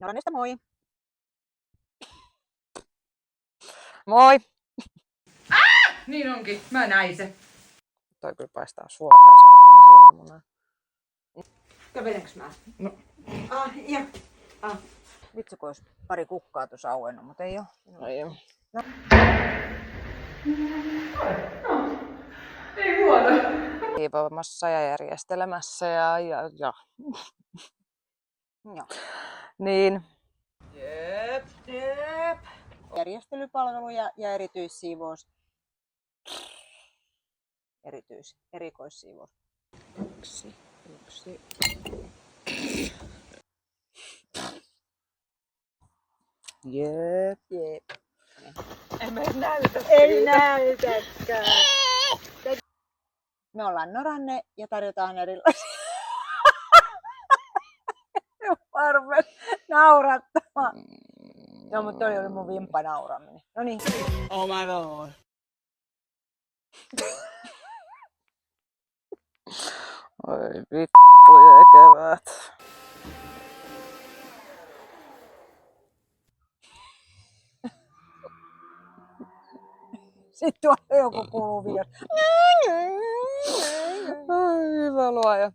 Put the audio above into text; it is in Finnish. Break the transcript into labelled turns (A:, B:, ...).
A: Norannesta moi! Moi!
B: Niin onkin, mä näin se.
A: Toi kyllä paistaa suoraan saatana silmämunaa.
B: Kävelenkö mä? No.
A: Vitsi kun olisi pari kukkaa tuossa auennut, mutta ei oo.
B: Ai joo.
A: No.
B: Ei huono.
A: Siivoamassa ja järjestelemässä ja. Joo. Niin. Jep. Järjestelypalveluja ja erityissiivous. Erikoissiivous. Yksi. Jep.
B: En mä näytä.
A: Ei näytäkään. Me ollaan Noranne ja tarjotaan erilaisia. Varmaan naurattamaan. Joo, mutta toi oli mun vimpa nauraminen. Noniin.
B: Oh my god.
A: Oi vittu kevät. Sitten tuolla joku kuuluu videossa. Ai hyvä luoja.